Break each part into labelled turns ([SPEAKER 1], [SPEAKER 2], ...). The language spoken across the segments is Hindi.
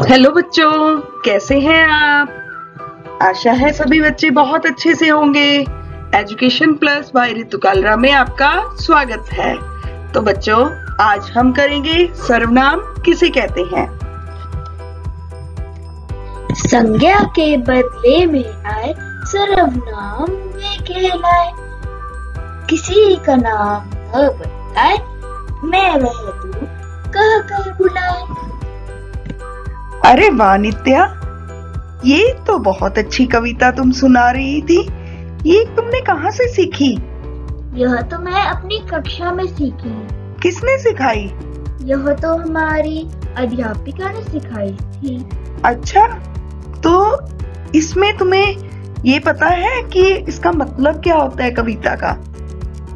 [SPEAKER 1] हेलो बच्चों, कैसे हैं आप? आशा है सभी बच्चे बहुत अच्छे से होंगे। एजुकेशन प्लस बाय ऋतु कालरा में आपका स्वागत है। तो बच्चों, आज हम करेंगे सर्वनाम किसे कहते हैं।
[SPEAKER 2] संज्ञा के बदले में आए सर्वनाम वे कहलाए। किसी का नाम न बताए, मैं वह तू कह कर बुलाए।
[SPEAKER 1] अरे वाह नित्या, ये तो बहुत अच्छी कविता तुम सुना रही थी। ये तुमने कहाँ से सीखी?
[SPEAKER 2] यह तो मैं अपनी कक्षा में सीखी।
[SPEAKER 1] किसने सिखाई?
[SPEAKER 2] यह तो हमारी अध्यापिका ने सिखाई थी।
[SPEAKER 1] अच्छा, तो इसमें तुम्हें ये पता है कि इसका मतलब क्या होता है कविता का?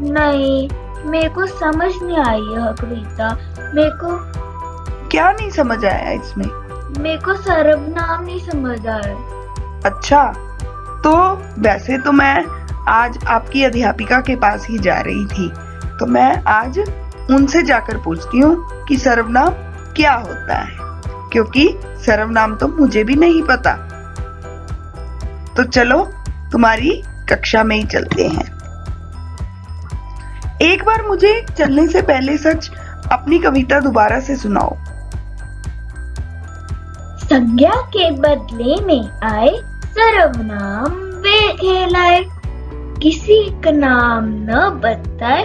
[SPEAKER 2] नहीं, मेरे को समझ नहीं आई यह कविता। मेरे को
[SPEAKER 1] क्या नहीं समझ आया इसमें?
[SPEAKER 2] मेरे को सर्वनाम नहीं समझ आया।
[SPEAKER 1] अच्छा, तो वैसे तो मैं आज आपकी अध्यापिका के पास ही जा रही थी, तो मैं आज उनसे जाकर पूछती हूँ कि सर्वनाम क्या होता है, क्योंकि सर्वनाम तो मुझे भी नहीं पता। तो चलो तुम्हारी कक्षा में ही चलते हैं। एक बार मुझे चलने से पहले सच अपनी कविता दोबारा से सुनाओ।
[SPEAKER 2] संज्ञा के बदले में आए सर्वनाम वे कहलाए। किसी का नाम न बताए,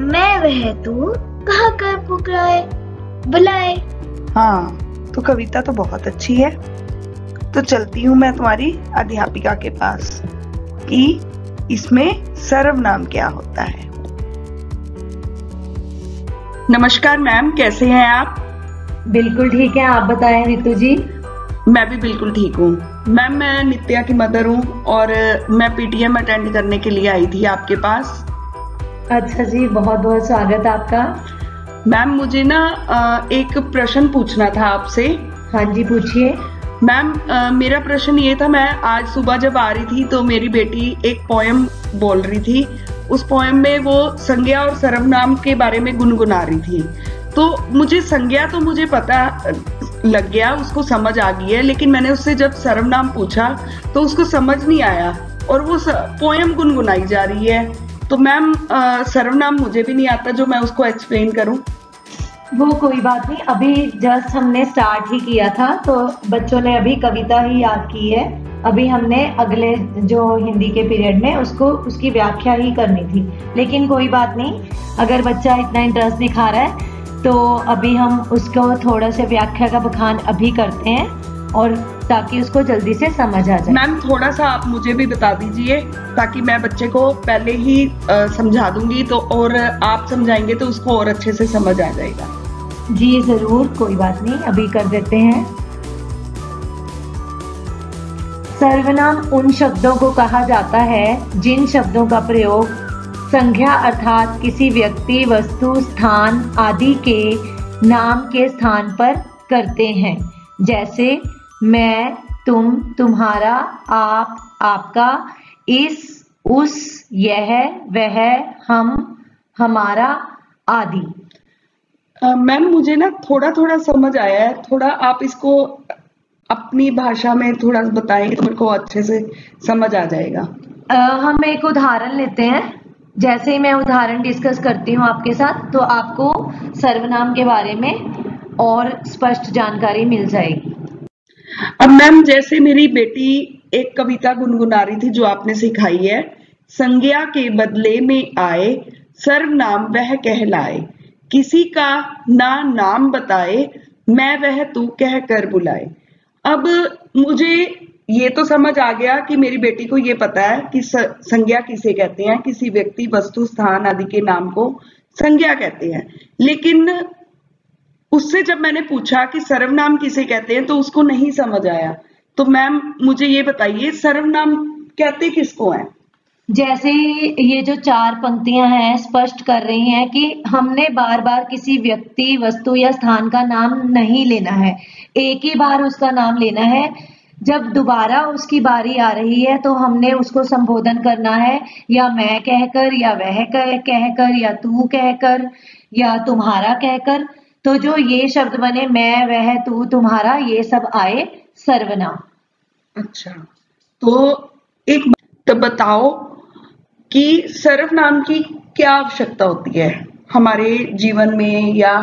[SPEAKER 2] मैं वह तू कहा कर बुलाए।
[SPEAKER 1] हाँ, तो कविता तो बहुत अच्छी है। तो चलती हूँ मैं तुम्हारी अध्यापिका के पास कि इसमें सर्वनाम क्या होता है। नमस्कार मैम, कैसे हैं आप?
[SPEAKER 3] बिल्कुल ठीक है, आप बताएं ऋतु जी।
[SPEAKER 1] मैं भी बिल्कुल ठीक हूँ मैम। मैं नित्या की मदर हूँ और मैं पीटीएम अटेंड करने के लिए आई थी आपके पास।
[SPEAKER 3] अच्छा जी, बहुत बहुत स्वागत आपका।
[SPEAKER 1] मैम, मुझे ना एक प्रश्न पूछना था आपसे।
[SPEAKER 3] हाँ जी, पूछिए।
[SPEAKER 1] मैम, मेरा प्रश्न ये था, मैं आज सुबह जब आ रही थी तो मेरी बेटी एक पोएम बोल रही थी। उस पोएम में वो संज्ञा और सर्वनाम के बारे में गुनगुना रही थी। तो मुझे संज्ञा तो मुझे पता लग गया, उसको समझ आ गई है, लेकिन मैंने उससे जब सर्वनाम पूछा तो उसको समझ नहीं आया और वो पोएम गुनगुनाई जा रही है। तो मैम, सर्वनाम मुझे भी नहीं आता जो मैं उसको एक्सप्लेन करूं।
[SPEAKER 3] वो कोई बात नहीं, अभी जस्ट हमने स्टार्ट ही किया था तो बच्चों ने अभी कविता ही याद की है। अभी हमने अगले जो हिंदी के पीरियड में उसकी व्याख्या ही करनी थी, लेकिन कोई बात नहीं, अगर बच्चा इतना इंटरेस्ट दिखा रहा है तो अभी हम उसको थोड़ा सा व्याख्या का बखान अभी करते हैं और ताकि उसको जल्दी से समझ आ जाए।
[SPEAKER 1] मैम, थोड़ा सा आप मुझे भी बता दीजिए ताकि मैं बच्चे को पहले ही समझा दूंगी, तो और आप समझाएंगे तो उसको और अच्छे से समझ आ जाएगा।
[SPEAKER 3] जी जरूर, कोई बात नहीं, अभी कर देते हैं। सर्वनाम उन शब्दों को कहा जाता है जिन शब्दों का प्रयोग संज्ञा अर्थात किसी व्यक्ति, वस्तु, स्थान आदि के नाम के स्थान पर करते हैं, जैसे मैं, तुम, तुम्हारा, आप, आपका, इस, उस, यह, वह, हम, हमारा आदि।
[SPEAKER 1] मैम, मुझे ना थोड़ा थोड़ा समझ आया है, थोड़ा आप इसको अपनी भाषा में थोड़ा बताएंगे तो मेरे को अच्छे से समझ आ जाएगा।
[SPEAKER 3] हम एक उदाहरण लेते हैं। जैसे ही मैं उदाहरण डिस्कस करती हूँ आपके साथ तो आपको सर्वनाम के बारे में और स्पष्ट जानकारी मिल जाएगी।
[SPEAKER 1] अब मैम, जैसे मेरी बेटी एक कविता गुनगुना रही थी जो आपने सिखाई है, संज्ञा के बदले में आए सर्वनाम वह कहलाए। किसी का ना नाम बताए, मैं वह तू कह कर बुलाए। अब मुझे ये तो समझ आ गया कि मेरी बेटी को ये पता है कि संज्ञा किसे कहते हैं, किसी व्यक्ति, वस्तु, स्थान आदि के नाम को संज्ञा कहते हैं। लेकिन उससे जब मैंने पूछा कि सर्वनाम किसे कहते हैं तो उसको नहीं समझ आया। तो मैम, मुझे ये बताइए, सर्वनाम कहते किसको हैं?
[SPEAKER 3] जैसे ये जो 4 पंक्तियां हैं स्पष्ट कर रही हैं कि हमने बार बार किसी व्यक्ति, वस्तु या स्थान का नाम नहीं लेना है, एक ही बार उसका नाम लेना है। जब दोबारा उसकी बारी आ रही है तो हमने उसको संबोधन करना है, या मैं कहकर, या वह कहकर, या तू कहकर, या तुम्हारा कहकर। तो जो ये शब्द बने, मैं, वह, तू, तुम्हारा, ये सब आए सर्वनाम।
[SPEAKER 1] अच्छा, तो एक तो बताओ कि सर्वनाम की क्या आवश्यकता होती है हमारे जीवन में, या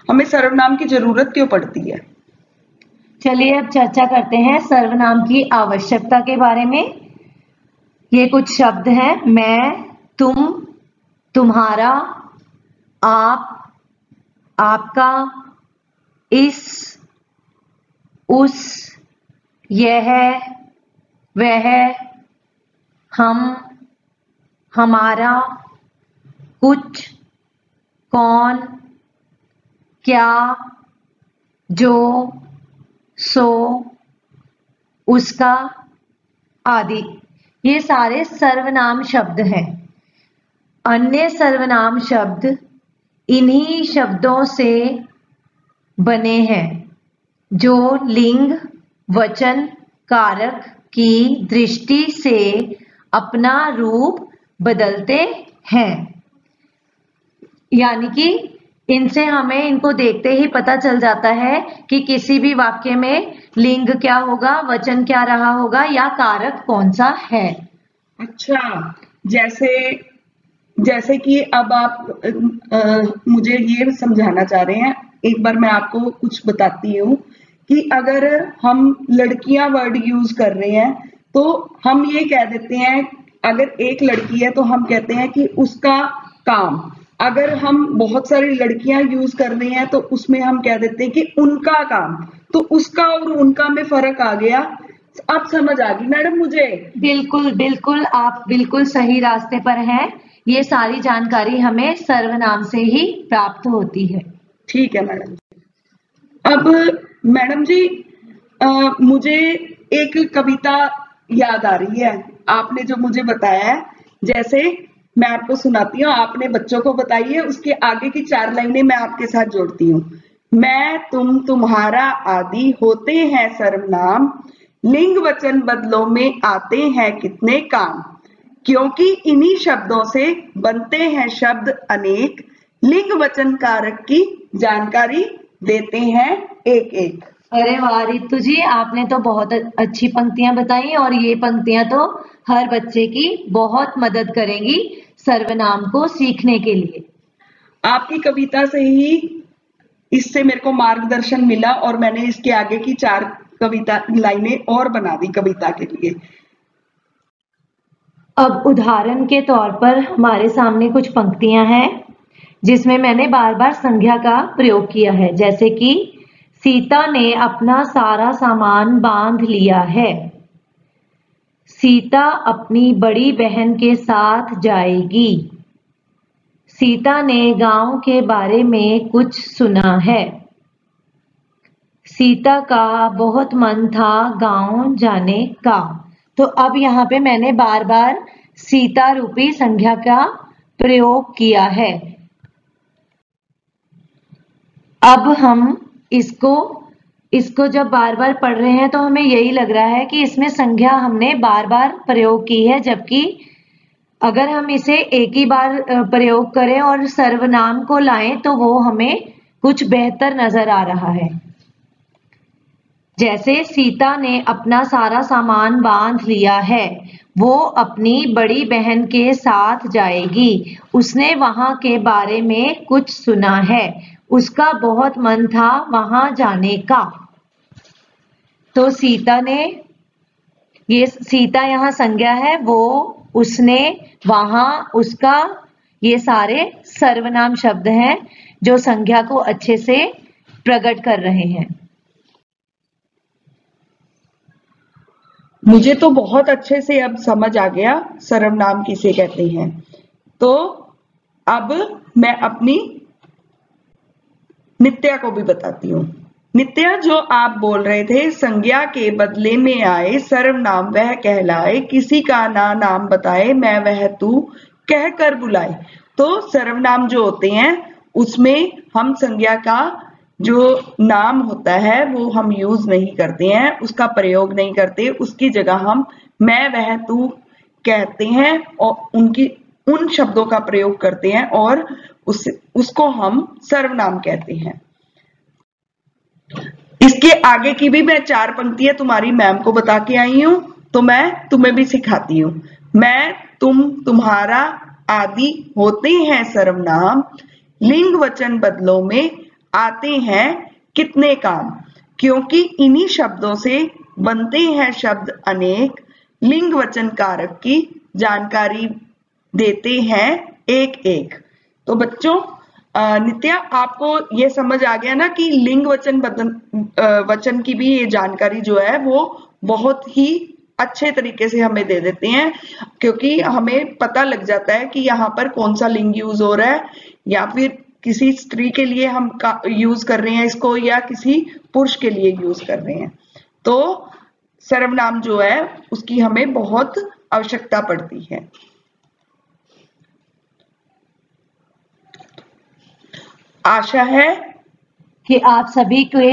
[SPEAKER 1] हमें सर्वनाम की जरूरत क्यों पड़ती है?
[SPEAKER 3] चलिए अब चर्चा करते हैं सर्वनाम की आवश्यकता के बारे में। ये कुछ शब्द हैं, मैं, तुम, तुम्हारा, आप, आपका, इस, उस, यह, वह, हम, हमारा, कुछ, कौन, क्या, जो, सो, उसका आदि। ये सारे सर्वनाम शब्द हैं। अन्य सर्वनाम शब्द इन्हीं शब्दों से बने हैं जो लिंग, वचन, कारक की दृष्टि से अपना रूप बदलते हैं। यानी कि इनसे हमें इनको देखते ही पता चल जाता है कि किसी भी वाक्य में लिंग क्या होगा, वचन क्या रहा होगा, या कारक कौन सा है।
[SPEAKER 1] अच्छा, जैसे जैसे कि अब आप मुझे ये समझाना चाह रहे हैं, एक बार मैं आपको कुछ बताती हूँ कि अगर हम लड़कियां वर्ड यूज कर रहे हैं तो हम ये कह देते हैं, अगर एक लड़की है तो हम कहते हैं कि उसका काम। अगर हम बहुत सारी लड़कियां यूज कर रही हैं तो उसमें हम कह देते हैं कि उनका काम। तो उसका और उनका में फर्क आ गया। अब समझ आ गई मैडम मुझे?
[SPEAKER 3] बिल्कुल बिल्कुल, आप बिल्कुल सही रास्ते पर हैं। ये सारी जानकारी हमें सर्वनाम से ही प्राप्त होती है।
[SPEAKER 1] ठीक है मैडम। अब मैडम जी, मुझे एक कविता याद आ रही है, आपने जो मुझे बताया है। जैसे मैं आपको सुनाती हूँ, आपने बच्चों को बताई है, उसके आगे की 4 लाइनें मैं आपके साथ जोड़ती हूँ। मैं, तुम, तुम्हारा आदि होते हैं सर्वनाम, लिंग वचन बदलों में आते हैं कितने काम, क्योंकि इन्हीं शब्दों से बनते हैं शब्द अनेक, लिंग वचन कारक की जानकारी देते हैं एक एक।
[SPEAKER 3] अरे वाह रितु जी, आपने तो बहुत अच्छी पंक्तियां बताई, और ये पंक्तियां तो हर बच्चे की बहुत मदद करेंगी सर्वनाम को सीखने के लिए।
[SPEAKER 1] आपकी कविता से ही इससे मेरे को मार्गदर्शन मिला और मैंने इसके आगे की 4 कविता लाइनें और बना दी कविता के लिए।
[SPEAKER 3] अब उदाहरण के तौर पर हमारे सामने कुछ पंक्तियां हैं जिसमें मैंने बार बार संज्ञा का प्रयोग किया है। जैसे कि सीता ने अपना सारा सामान बांध लिया है, सीता अपनी बड़ी बहन के साथ जाएगी, सीता ने गांव के बारे में कुछ सुना है, सीता का बहुत मन था गांव जाने का। तो अब यहाँ पे मैंने बार बार सीता रूपी संज्ञा का प्रयोग किया है। अब हम इसको जब बार बार पढ़ रहे हैं तो हमें यही लग रहा है कि इसमें संज्ञा हमने बार बार प्रयोग की है, जबकि अगर हम इसे एक ही बार प्रयोग करें और सर्वनाम को लाएं तो वो हमें कुछ बेहतर नजर आ रहा है। जैसे सीता ने अपना सारा सामान बांध लिया है, वो अपनी बड़ी बहन के साथ जाएगी, उसने वहां के बारे में कुछ सुना है, उसका बहुत मन था वहां जाने का। तो सीता ने, ये सीता यहाँ संज्ञा है, वो, उसने, वहां, उसका, ये सारे सर्वनाम शब्द हैं जो संज्ञा को अच्छे से प्रकट कर रहे हैं।
[SPEAKER 1] मुझे तो बहुत अच्छे से अब समझ आ गया सर्वनाम किसे कहते हैं। तो अब मैं अपनी नित्या को भी बताती हूँ। नित्या, जो आप बोल रहे थे, संज्ञा के बदले में आए सर्वनाम वह कहलाए, किसी का ना नाम बताए मैं वह तू कह कर बुलाए। तो सर्वनाम जो होते हैं उसमें हम संज्ञा का जो नाम होता है वो हम यूज नहीं करते हैं, उसका प्रयोग नहीं करते, उसकी जगह हम मैं वह तू कहते हैं और उन शब्दों का प्रयोग करते हैं और उसको हम सर्वनाम कहते हैं। इसके आगे की भी मैं 4 पंक्तियां तुम्हारी मैम को बता के आई हूं, तो मैं तुम्हें भी सिखाती हूं। मैं, तुम, तुम्हारा आदि होते हैं सर्वनाम, लिंग वचन बदलों में आते हैं कितने काम, क्योंकि इन्हीं शब्दों से बनते हैं शब्द अनेक, लिंग वचन कारक की जानकारी देते हैं एक एक। तो बच्चों, नित्या, आपको ये समझ आ गया ना कि लिंग वचन की भी ये जानकारी जो है वो बहुत ही अच्छे तरीके से हमें दे देते हैं, क्योंकि हमें पता लग जाता है कि यहाँ पर कौन सा लिंग यूज हो रहा है, या फिर किसी स्त्री के लिए हम यूज कर रहे हैं इसको, या किसी पुरुष के लिए यूज कर रहे हैं। तो सर्वनाम जो है उसकी हमें बहुत आवश्यकता पड़ती है। आशा है
[SPEAKER 3] कि आप सभी के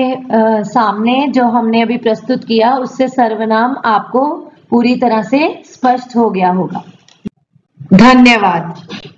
[SPEAKER 3] सामने जो हमने अभी प्रस्तुत किया उससे सर्वनाम आपको पूरी तरह से स्पष्ट हो गया होगा। धन्यवाद।